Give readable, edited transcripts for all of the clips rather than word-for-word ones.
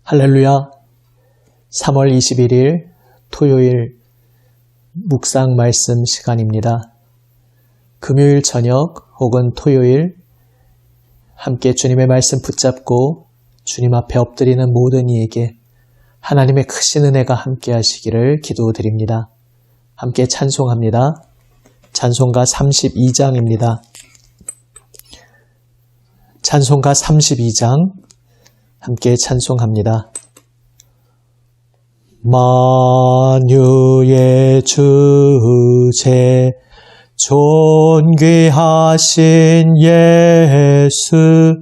할렐루야. 3월 21일 토요일 묵상 말씀 시간입니다. 금요일 저녁 혹은 토요일 함께 주님의 말씀 붙잡고 주님 앞에 엎드리는 모든 이에게 하나님의 크신 은혜가 함께 하시기를 기도드립니다. 함께 찬송합니다. 찬송가 32장입니다. 찬송가 32장 함께 찬송합니다. 만유의 주제 존귀하신 예수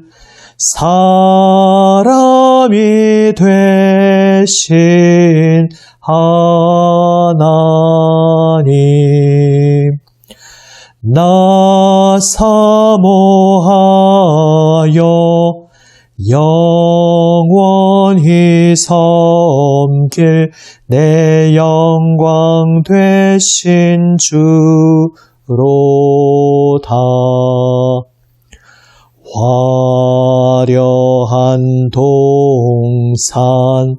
사람이 되신 하나님 나 사모하여 영원히 섬길 내 영광 되신 주로다. 화려한 동산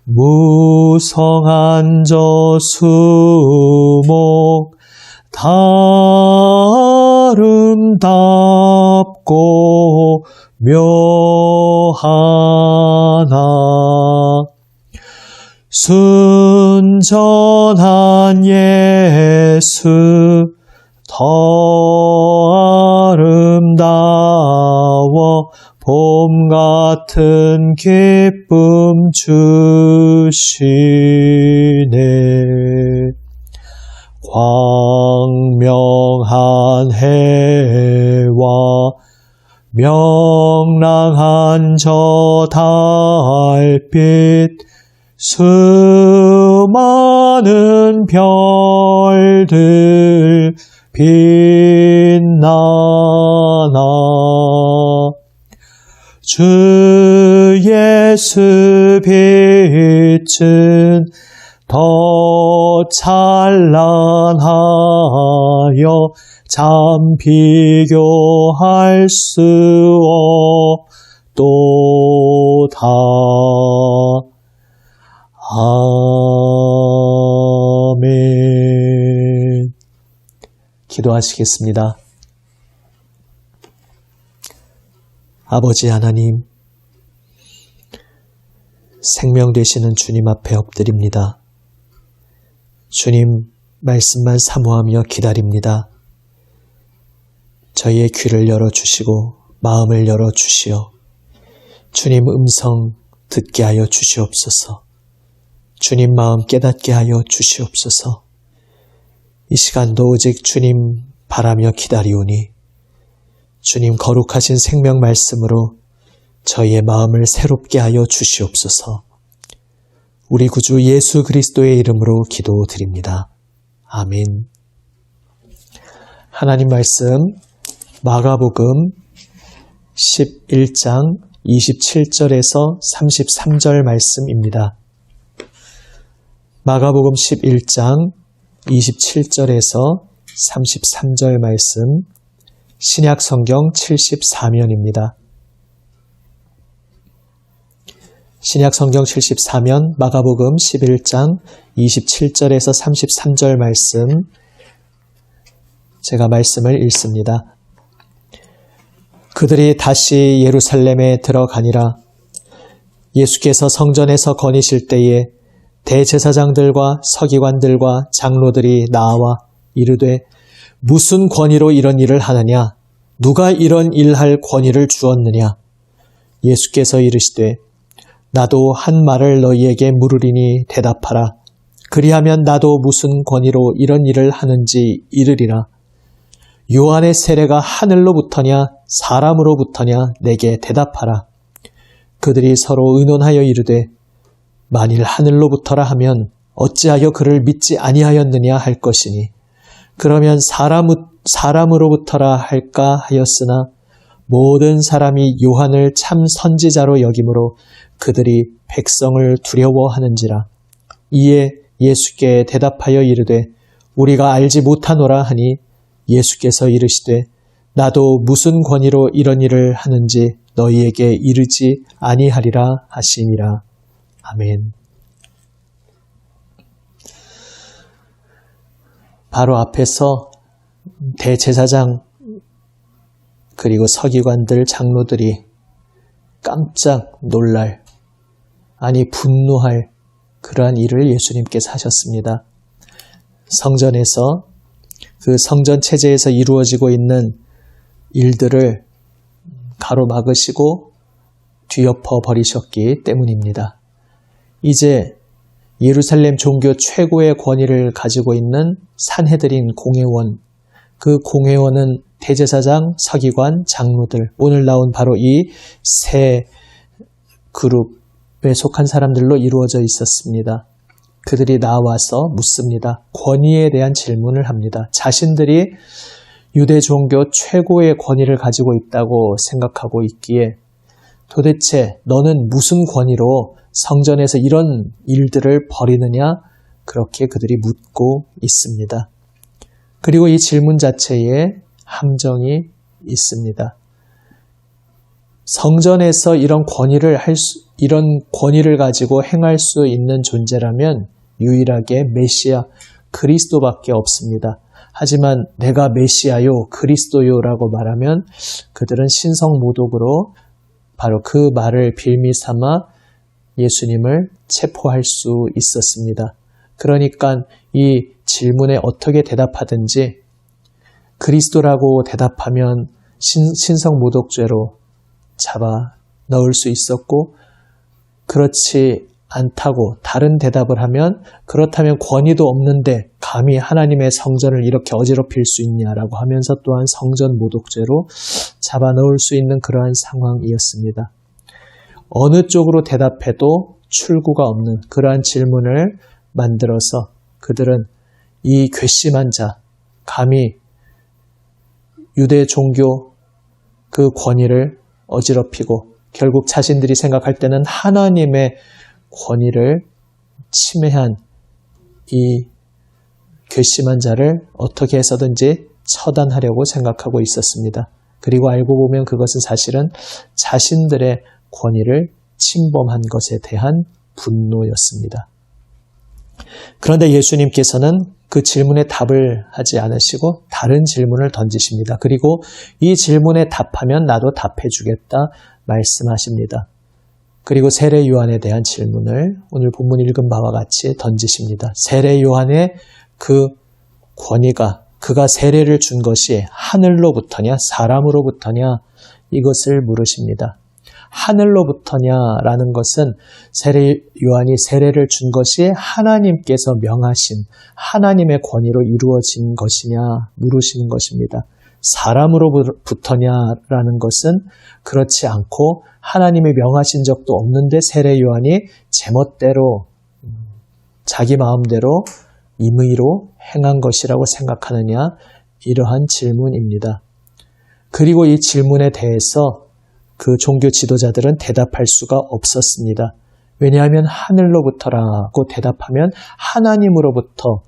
무성한 저수목 아름답고 묘하나 순전한 예수 더 아름다워 봄 같은 기쁨 주시네. 광명한 해와 명랑한 저 달빛 수많은 별들 빛나나 주 예수 빛은 더 찬란하여 참 비교할 수 없도다. 아멘. 기도하시겠습니다. 아버지 하나님, 생명 되시는 주님 앞에 엎드립니다. 주님 말씀만 사모하며 기다립니다. 저희의 귀를 열어주시고 마음을 열어주시어 주님 음성 듣게 하여 주시옵소서. 주님 마음 깨닫게 하여 주시옵소서. 이 시간도 오직 주님 바라며 기다리오니 주님 거룩하신 생명 말씀으로 저희의 마음을 새롭게 하여 주시옵소서. 우리 구주 예수 그리스도의 이름으로 기도드립니다. 아멘. 하나님 말씀 마가복음 11장 27절에서 33절 말씀입니다. 마가복음 11장 27절에서 33절 말씀 신약성경 74면입니다. 신약성경 74면 마가복음 11장 27절에서 33절 말씀 제가 말씀을 읽습니다. 그들이 다시 예루살렘에 들어가니라. 예수께서 성전에서 거니실 때에 대제사장들과 서기관들과 장로들이 나와 이르되 무슨 권위로 이런 일을 하느냐? 누가 이런 일할 권위를 주었느냐? 예수께서 이르시되 나도 한 말을 너희에게 물으리니 대답하라. 그리하면 나도 무슨 권위로 이런 일을 하는지 이르리라. 요한의 세례가 하늘로부터냐 사람으로부터냐 내게 대답하라. 그들이 서로 의논하여 이르되 만일 하늘로부터라 하면 어찌하여 그를 믿지 아니하였느냐 할 것이니 그러면 사람으로부터라 할까 하였으나 모든 사람이 요한을 참 선지자로 여김으로 그들이 백성을 두려워하는지라. 이에 예수께 대답하여 이르되 우리가 알지 못하노라 하니 예수께서 이르시되 나도 무슨 권위로 이런 일을 하는지 너희에게 이르지 아니하리라 하시니라. 아멘. 바로 앞에서 대제사장 그리고 서기관들, 장로들이 깜짝 놀랄, 아니 분노할 그러한 일을 예수님께서 하셨습니다. 성전에서 그 성전 체제에서 이루어지고 있는 일들을 가로막으시고 뒤엎어 버리셨기 때문입니다. 이제 예루살렘 종교 최고의 권위를 가지고 있는 산헤드린 공회원, 그 공회원은 대제사장, 서기관, 장로들, 오늘 나온 바로 이 세 그룹에 속한 사람들로 이루어져 있었습니다. 그들이 나와서 묻습니다. 권위에 대한 질문을 합니다. 자신들이 유대 종교 최고의 권위를 가지고 있다고 생각하고 있기에 도대체 너는 무슨 권위로 성전에서 이런 일들을 벌이느냐? 그렇게 그들이 묻고 있습니다. 그리고 이 질문 자체에 함정이 있습니다. 성전에서 이런 권위를 가지고 행할 수 있는 존재라면 유일하게 메시아 그리스도밖에 없습니다. 하지만 내가 메시아요, 그리스도요라고 말하면 그들은 신성모독으로 바로 그 말을 빌미삼아 예수님을 체포할 수 있었습니다. 그러니까 이 질문에 어떻게 대답하든지 그리스도라고 대답하면 신성모독죄로 잡아 넣을 수 있었고, 그렇지 않다고 다른 대답을 하면 그렇다면 권위도 없는데 감히 하나님의 성전을 이렇게 어지럽힐 수 있냐라고 하면서 또한 성전 모독죄로 잡아 넣을 수 있는 그러한 상황이었습니다. 어느 쪽으로 대답해도 출구가 없는 그러한 질문을 만들어서 그들은 이 괘씸한 자, 감히 유대 종교 그 권위를 어지럽히고 결국 자신들이 생각할 때는 하나님의 권위를 침해한 이 괘씸한 자를 어떻게 해서든지 처단하려고 생각하고 있었습니다. 그리고 알고 보면 그것은 사실은 자신들의 권위를 침범한 것에 대한 분노였습니다. 그런데 예수님께서는 그 질문에 답을 하지 않으시고 다른 질문을 던지십니다. 그리고 이 질문에 답하면 나도 답해주겠다 말씀하십니다. 그리고 세례 요한에 대한 질문을 오늘 본문 읽은 바와 같이 던지십니다. 세례 요한의 그 권위가, 그가 세례를 준 것이 하늘로부터냐 사람으로부터냐, 이것을 물으십니다. 하늘로부터냐라는 것은 세례 요한이 세례를 준 것이 하나님께서 명하신 하나님의 권위로 이루어진 것이냐 물으시는 것입니다. 사람으로부터냐라는 것은 그렇지 않고 하나님이 명하신 적도 없는데 세례 요한이 제멋대로 자기 마음대로 임의로 행한 것이라고 생각하느냐, 이러한 질문입니다. 그리고 이 질문에 대해서 그 종교 지도자들은 대답할 수가 없었습니다. 왜냐하면 하늘로부터라고 대답하면 하나님으로부터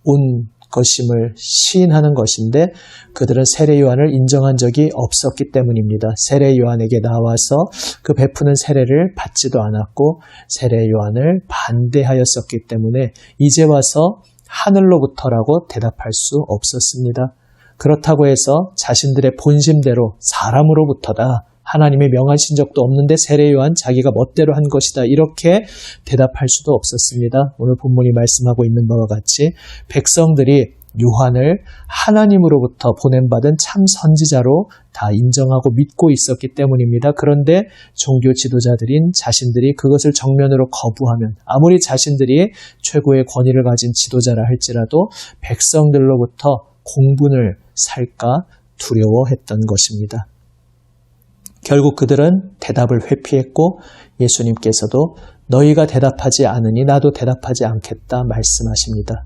온 것임을 시인하는 것인데 그들은 세례 요한을 인정한 적이 없었기 때문입니다. 세례 요한에게 나와서 그 베푸는 세례를 받지도 않았고 세례 요한을 반대하였었기 때문에 이제 와서 하늘로부터라고 대답할 수 없었습니다. 그렇다고 해서 자신들의 본심대로 사람으로부터다, 하나님이 명하신 적도 없는데 세례 요한 자기가 멋대로 한 것이다, 이렇게 대답할 수도 없었습니다. 오늘 본문이 말씀하고 있는 바와 같이 백성들이 요한을 하나님으로부터 보냄받은 참 선지자로 다 인정하고 믿고 있었기 때문입니다. 그런데 종교 지도자들인 자신들이 그것을 정면으로 거부하면 아무리 자신들이 최고의 권위를 가진 지도자라 할지라도 백성들로부터 공분을 살까 두려워했던 것입니다. 결국 그들은 대답을 회피했고 예수님께서도 너희가 대답하지 않으니 나도 대답하지 않겠다 말씀하십니다.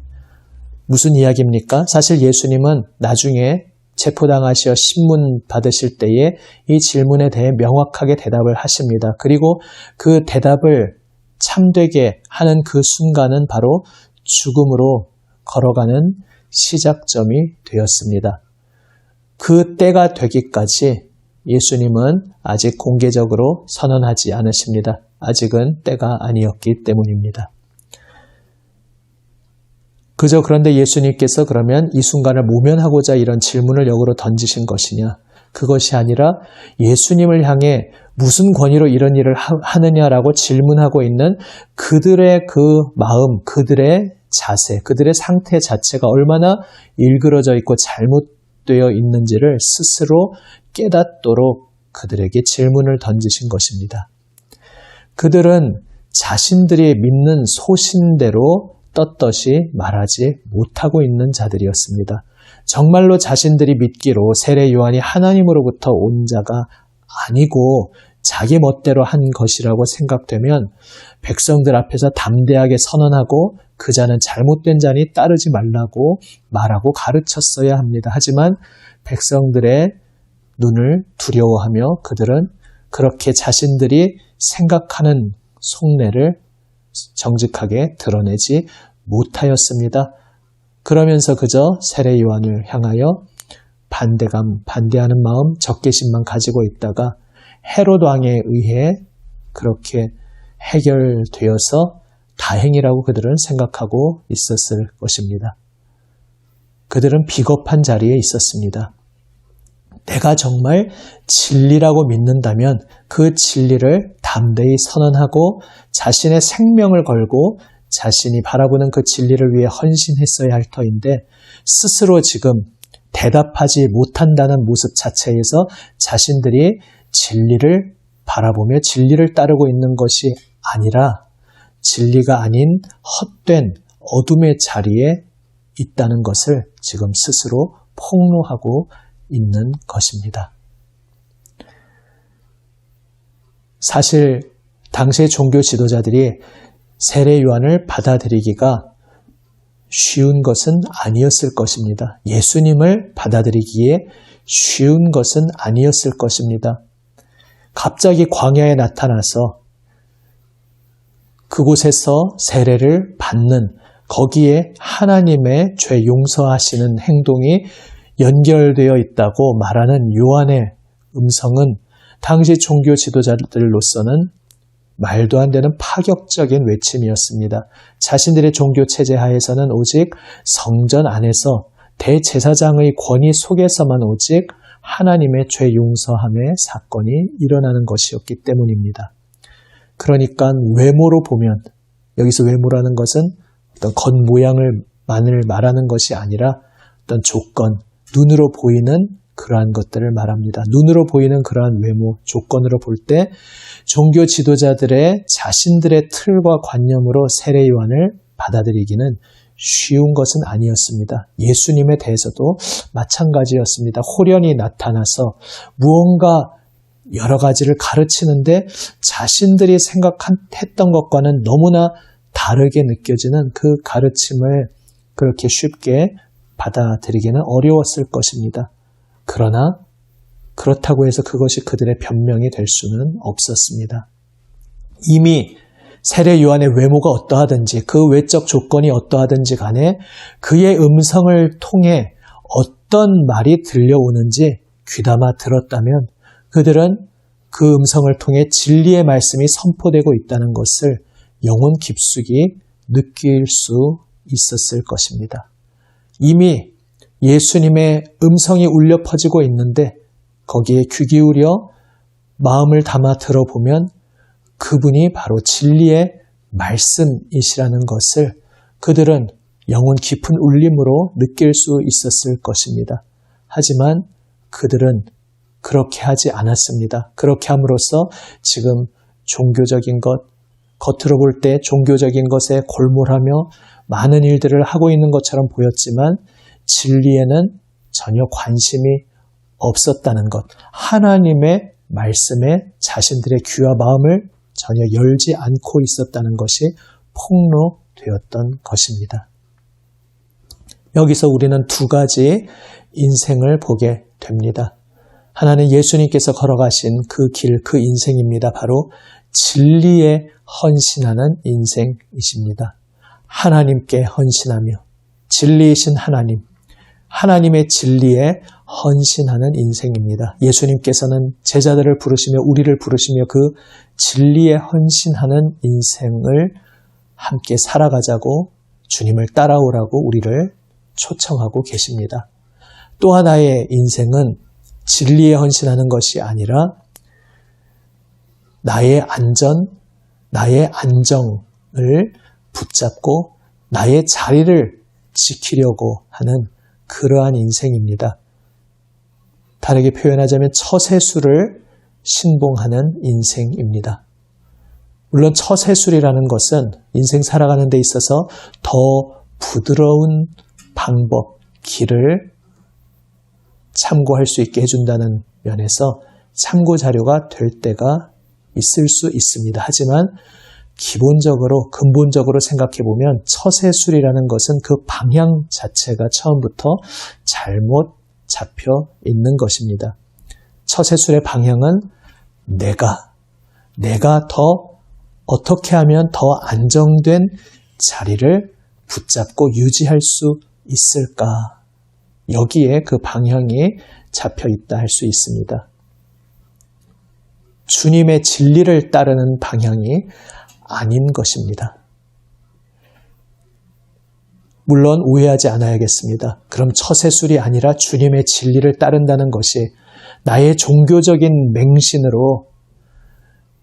무슨 이야기입니까? 사실 예수님은 나중에 체포당하시어 신문 받으실 때에 이 질문에 대해 명확하게 대답을 하십니다. 그리고 그 대답을 참되게 하는 그 순간은 바로 죽음으로 걸어가는 시작점이 되었습니다. 그 때가 되기까지 예수님은 아직 공개적으로 선언하지 않으십니다. 아직은 때가 아니었기 때문입니다. 그런데 예수님께서 그러면 이 순간을 모면하고자 이런 질문을 역으로 던지신 것이냐? 그것이 아니라 예수님을 향해 무슨 권위로 이런 일을 하느냐라고 질문하고 있는 그들의 그 마음, 그들의 자세, 그들의 상태 자체가 얼마나 일그러져 있고 잘못되어 있는지를 스스로 깨닫도록 그들에게 질문을 던지신 것입니다. 그들은 자신들이 믿는 소신대로 떳떳이 말하지 못하고 있는 자들이었습니다. 정말로 자신들이 믿기로 세례 요한이 하나님으로부터 온 자가 아니고 자기 멋대로 한 것이라고 생각되면 백성들 앞에서 담대하게 선언하고 그 자는 잘못된 자니 따르지 말라고 말하고 가르쳤어야 합니다. 하지만 백성들의 눈을 두려워하며 그들은 그렇게 자신들이 생각하는 속내를 정직하게 드러내지 못하였습니다. 그러면서 그저 세례 요한을 향하여 반대하는 마음, 적개심만 가지고 있다가 헤롯 왕에 의해 그렇게 해결되어서 다행이라고 그들은 생각하고 있었을 것입니다. 그들은 비겁한 자리에 있었습니다. 내가 정말 진리라고 믿는다면 그 진리를 담대히 선언하고 자신의 생명을 걸고 자신이 바라보는 그 진리를 위해 헌신했어야 할 터인데 스스로 지금 대답하지 못한다는 모습 자체에서 자신들이 진리를 바라보며 진리를 따르고 있는 것이 아니라 진리가 아닌 헛된 어둠의 자리에 있다는 것을 지금 스스로 폭로하고 있는 것입니다. 사실 당시의 종교 지도자들이 세례 요한을 받아들이기가 쉬운 것은 아니었을 것입니다. 예수님을 받아들이기에 쉬운 것은 아니었을 것입니다. 갑자기 광야에 나타나서 그곳에서 세례를 받는 거기에 하나님의 죄 용서하시는 행동이 연결되어 있다고 말하는 요한의 음성은 당시 종교 지도자들로서는 말도 안 되는 파격적인 외침이었습니다. 자신들의 종교 체제 하에서는 오직 성전 안에서 대제사장의 권위 속에서만 오직 하나님의 죄 용서함의 사건이 일어나는 것이었기 때문입니다. 그러니까 외모로 보면 여기서 외모라는 것은 어떤 겉모양을만을 말하는 것이 아니라 어떤 조건, 눈으로 보이는 그러한 것들을 말합니다. 눈으로 보이는 그러한 외모, 조건으로 볼 때 종교 지도자들의 자신들의 틀과 관념으로 세례 요한을 받아들이기는 쉬운 것은 아니었습니다. 예수님에 대해서도 마찬가지였습니다. 호련히 나타나서 무언가 여러 가지를 가르치는데 자신들이 생각했던 것과는 너무나 다르게 느껴지는 그 가르침을 그렇게 쉽게 받아들이기는 어려웠을 것입니다. 그러나 그렇다고 해서 그것이 그들의 변명이 될 수는 없었습니다. 이미 세례 요한의 외모가 어떠하든지 그 외적 조건이 어떠하든지 간에 그의 음성을 통해 어떤 말이 들려오는지 귀담아 들었다면 그들은 그 음성을 통해 진리의 말씀이 선포되고 있다는 것을 영혼 깊숙이 느낄 수 있었을 것입니다. 이미 예수님의 음성이 울려 퍼지고 있는데 거기에 귀 기울여 마음을 담아 들어보면 그분이 바로 진리의 말씀이시라는 것을 그들은 영혼 깊은 울림으로 느낄 수 있었을 것입니다. 하지만 그들은 그렇게 하지 않았습니다. 그렇게 함으로써 지금 종교적인 것, 겉으로 볼 때 종교적인 것에 골몰하며 많은 일들을 하고 있는 것처럼 보였지만 진리에는 전혀 관심이 없었다는 것, 하나님의 말씀에 자신들의 귀와 마음을 전혀 열지 않고 있었다는 것이 폭로되었던 것입니다. 여기서 우리는 두 가지 인생을 보게 됩니다. 하나는 예수님께서 걸어가신 그 길, 그 인생입니다. 바로 진리에 헌신하는 인생이십니다. 하나님께 헌신하며 진리이신 하나님, 하나님의 진리에 헌신하는 인생입니다. 예수님께서는 제자들을 부르시며 우리를 부르시며 그 진리에 헌신하는 인생을 함께 살아가자고 주님을 따라오라고 우리를 초청하고 계십니다. 또 하나의 인생은 진리에 헌신하는 것이 아니라 나의 안전, 나의 안정을 붙잡고 나의 자리를 지키려고 하는 그러한 인생입니다. 다르게 표현하자면 처세술을 신봉하는 인생입니다. 물론 처세술이라는 것은 인생 살아가는 데 있어서 더 부드러운 방법, 길을 참고할 수 있게 해준다는 면에서 참고 자료가 될 때가 있을 수 있습니다. 하지만 기본적으로 근본적으로 생각해보면 처세술이라는 것은 그 방향 자체가 처음부터 잘못 잡혀 있는 것입니다. 처세술의 방향은 내가 더 어떻게 하면 더 안정된 자리를 붙잡고 유지할 수 있을까? 여기에 그 방향이 잡혀 있다 할 수 있습니다. 주님의 진리를 따르는 방향이 아닌 것입니다. 물론 오해하지 않아야겠습니다. 그럼 처세술이 아니라 주님의 진리를 따른다는 것이 나의 종교적인 맹신으로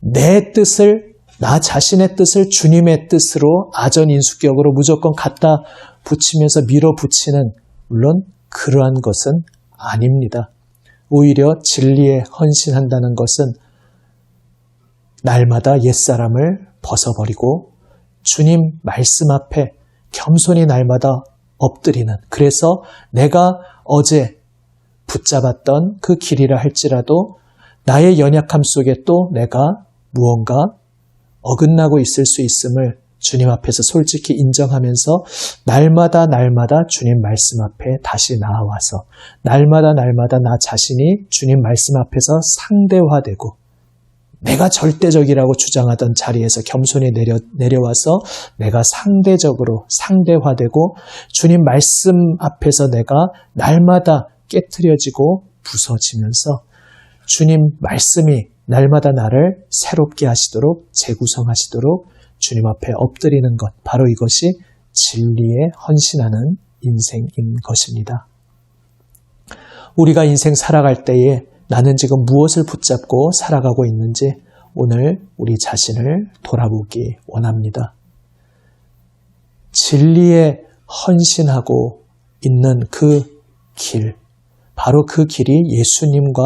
내 뜻을, 나 자신의 뜻을 주님의 뜻으로 아전인수격으로 무조건 갖다 붙이면서 밀어붙이는, 물론 그러한 것은 아닙니다. 오히려 진리에 헌신한다는 것은 날마다 옛사람을 벗어버리고 주님 말씀 앞에 겸손히 날마다 엎드리는, 그래서 내가 어제 붙잡았던 그 길이라 할지라도 나의 연약함 속에 또 내가 무언가 어긋나고 있을 수 있음을 주님 앞에서 솔직히 인정하면서 날마다 주님 말씀 앞에 다시 나아와서 날마다 나 자신이 주님 말씀 앞에서 상대화되고 내가 절대적이라고 주장하던 자리에서 겸손히 내려와서 내가 상대적으로 상대화되고 주님 말씀 앞에서 내가 날마다 깨트려지고 부서지면서 주님 말씀이 날마다 나를 새롭게 하시도록 재구성하시도록 주님 앞에 엎드리는 것, 바로 이것이 진리에 헌신하는 인생인 것입니다. 우리가 인생 살아갈 때에 나는 지금 무엇을 붙잡고 살아가고 있는지 오늘 우리 자신을 돌아보기 원합니다. 진리에 헌신하고 있는 그 길, 바로 그 길이 예수님과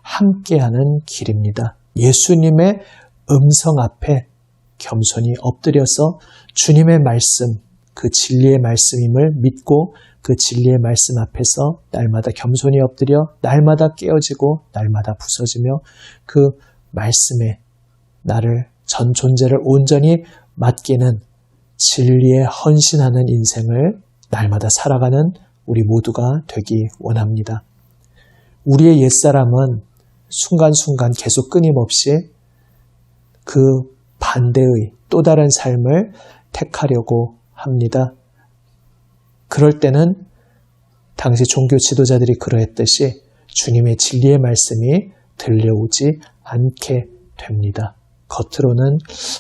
함께하는 길입니다. 예수님의 음성 앞에 겸손히 엎드려서 주님의 말씀, 그 진리의 말씀임을 믿고 그 진리의 말씀 앞에서 날마다 겸손히 엎드려 날마다 깨어지고 날마다 부서지며 그 말씀에 나를 전 존재를 온전히 맡기는 진리에 헌신하는 인생을 날마다 살아가는 우리 모두가 되기 원합니다. 우리의 옛사람은 순간순간 계속 끊임없이 그 반대의 또 다른 삶을 택하려고 합니다. 그럴 때는 당시 종교 지도자들이 그러했듯이 주님의 진리의 말씀이 들려오지 않게 됩니다. 겉으로는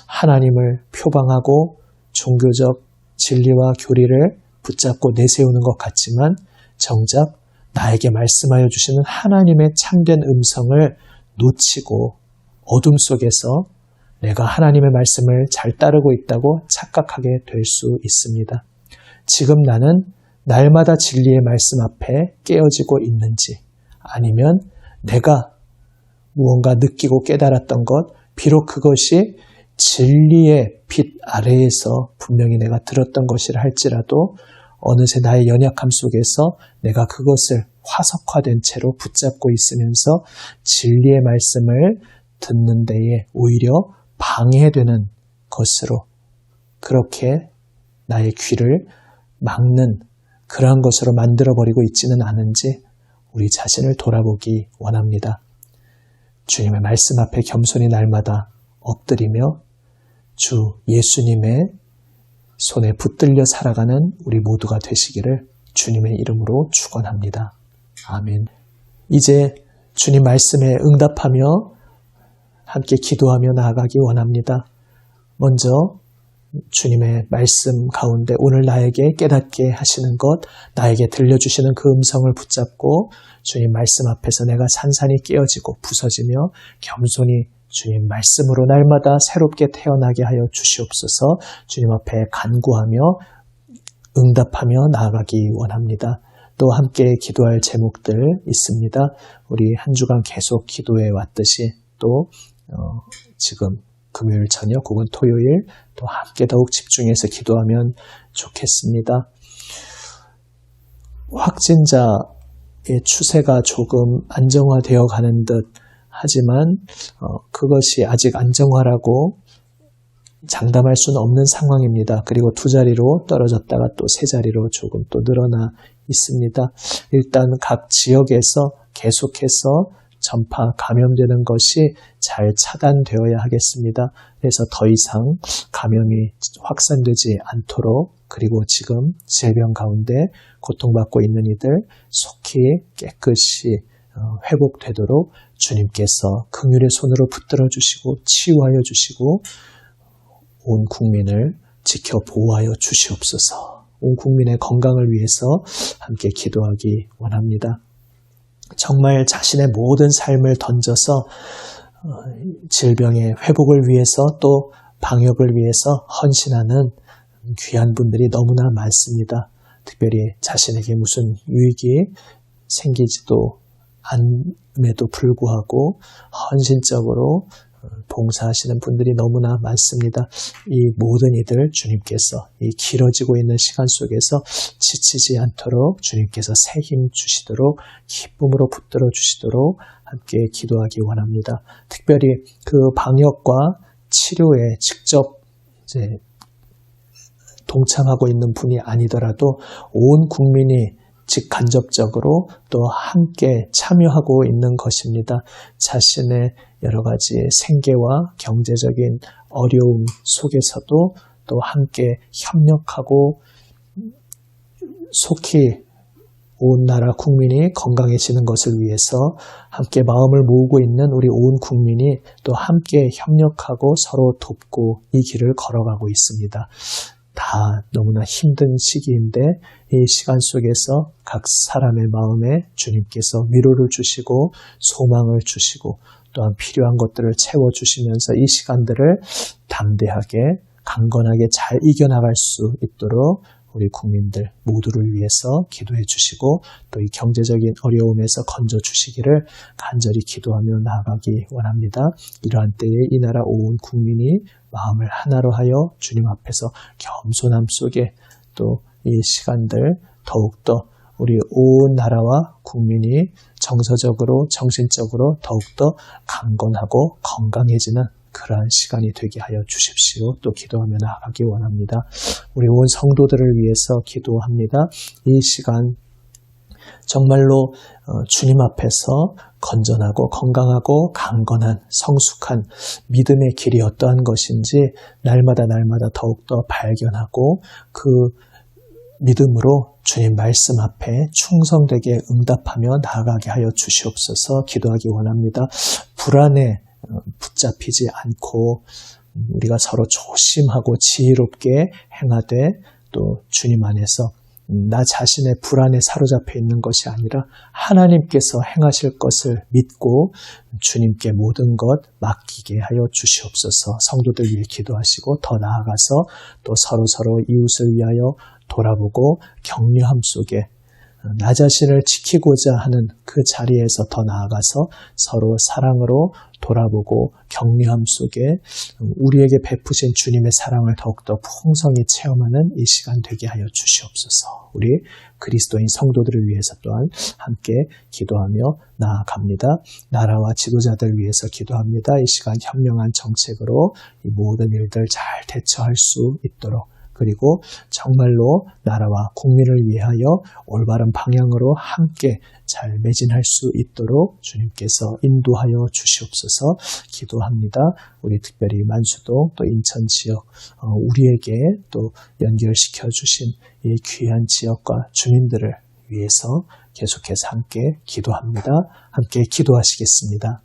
하나님을 표방하고 종교적 진리와 교리를 붙잡고 내세우는 것 같지만 정작 나에게 말씀하여 주시는 하나님의 참된 음성을 놓치고 어둠 속에서 내가 하나님의 말씀을 잘 따르고 있다고 착각하게 될 수 있습니다. 지금 나는 날마다 진리의 말씀 앞에 깨어지고 있는지, 아니면 내가 무언가 느끼고 깨달았던 것, 비록 그것이 진리의 빛 아래에서 분명히 내가 들었던 것이라 할지라도 어느새 나의 연약함 속에서 내가 그것을 화석화된 채로 붙잡고 있으면서 진리의 말씀을 듣는 데에 오히려 방해되는 것으로 그렇게 나의 귀를 막는 그러한 것으로 만들어버리고 있지는 않은지 우리 자신을 돌아보기 원합니다. 주님의 말씀 앞에 겸손히 날마다 엎드리며 주 예수님의 손에 붙들려 살아가는 우리 모두가 되시기를 주님의 이름으로 축원합니다. 아멘. 이제 주님 말씀에 응답하며 함께 기도하며 나아가기 원합니다. 먼저 주님의 말씀 가운데 오늘 나에게 깨닫게 하시는 것, 나에게 들려주시는 그 음성을 붙잡고 주님 말씀 앞에서 내가 산산이 깨어지고 부서지며 겸손히 주님 말씀으로 날마다 새롭게 태어나게 하여 주시옵소서. 주님 앞에 간구하며 응답하며 나아가기 원합니다. 또 함께 기도할 제목들 있습니다. 우리 한 주간 계속 기도해 왔듯이 또 지금 금요일 저녁 혹은 토요일 또 함께 더욱 집중해서 기도하면 좋겠습니다. 확진자의 추세가 조금 안정화되어 가는 듯 하지만 그것이 아직 안정화라고 장담할 수는 없는 상황입니다. 그리고 두 자리로 떨어졌다가 또 세 자리로 조금 또 늘어나 있습니다. 일단 각 지역에서 계속해서 전파, 감염되는 것이 잘 차단되어야 하겠습니다. 그래서 더 이상 감염이 확산되지 않도록 그리고 지금 질병 가운데 고통받고 있는 이들 속히 깨끗이 회복되도록 주님께서 긍휼의 손으로 붙들어 주시고 치유하여 주시고 온 국민을 지켜 보호하여 주시옵소서. 온 국민의 건강을 위해서 함께 기도하기 원합니다. 정말 자신의 모든 삶을 던져서 질병의 회복을 위해서 또 방역을 위해서 헌신하는 귀한 분들이 너무나 많습니다. 특별히 자신에게 무슨 유익이 생기지도 않음에도 불구하고 헌신적으로 봉사하시는 분들이 너무나 많습니다. 이 모든 이들 주님께서 이 길어지고 있는 시간 속에서 지치지 않도록 주님께서 새 힘 주시도록 기쁨으로 붙들어 주시도록 함께 기도하기 원합니다. 특별히 그 방역과 치료에 직접 이제 동참하고 있는 분이 아니더라도 온 국민이 직간접적으로 또 함께 참여하고 있는 것입니다. 자신의 여러 가지 생계와 경제적인 어려움 속에서도 또 함께 협력하고 속히 온 나라 국민이 건강해지는 것을 위해서 함께 마음을 모으고 있는 우리 온 국민이 또 함께 협력하고 서로 돕고 이 길을 걸어가고 있습니다. 다 너무나 힘든 시기인데 이 시간 속에서 각 사람의 마음에 주님께서 위로를 주시고 소망을 주시고 또한 필요한 것들을 채워주시면서 이 시간들을 담대하게 강건하게 잘 이겨나갈 수 있도록 우리 국민들 모두를 위해서 기도해 주시고 또 이 경제적인 어려움에서 건져주시기를 간절히 기도하며 나아가기 원합니다. 이러한 때에 이 나라 온 국민이 마음을 하나로 하여 주님 앞에서 겸손함 속에 또 이 시간들 더욱더 우리 온 나라와 국민이 정서적으로 정신적으로 더욱더 강건하고 건강해지는 그러한 시간이 되게 하여 주십시오. 또 기도하며 나아가기 원합니다. 우리 온 성도들을 위해서 기도합니다. 이 시간 정말로 주님 앞에서 건전하고 건강하고 강건한 성숙한 믿음의 길이 어떠한 것인지 날마다 더욱더 발견하고 그 믿음으로 주님 말씀 앞에 충성되게 응답하며 나아가게 하여 주시옵소서. 기도하기 원합니다. 불안에 붙잡히지 않고 우리가 서로 조심하고 지혜롭게 행하되 또 주님 안에서 나 자신의 불안에 사로잡혀 있는 것이 아니라 하나님께서 행하실 것을 믿고 주님께 모든 것 맡기게 하여 주시옵소서. 성도들 위해 기도하시고 더 나아가서 또 서로 이웃을 위하여 돌아보고 격려함 속에 나 자신을 지키고자 하는 그 자리에서 더 나아가서 서로 사랑으로 돌아보고 격려함 속에 우리에게 베푸신 주님의 사랑을 더욱더 풍성히 체험하는 이 시간 되게 하여 주시옵소서. 우리 그리스도인 성도들을 위해서 또한 함께 기도하며 나아갑니다. 나라와 지도자들 위해서 기도합니다. 이 시간 현명한 정책으로 이 모든 일들 잘 대처할 수 있도록 그리고 정말로 나라와 국민을 위하여 올바른 방향으로 함께 잘 매진할 수 있도록 주님께서 인도하여 주시옵소서. 기도합니다. 우리 특별히 만수동 또 인천 지역 우리에게 또 연결시켜 주신 이 귀한 지역과 주민들을 위해서 계속해서 함께 기도합니다. 함께 기도하시겠습니다.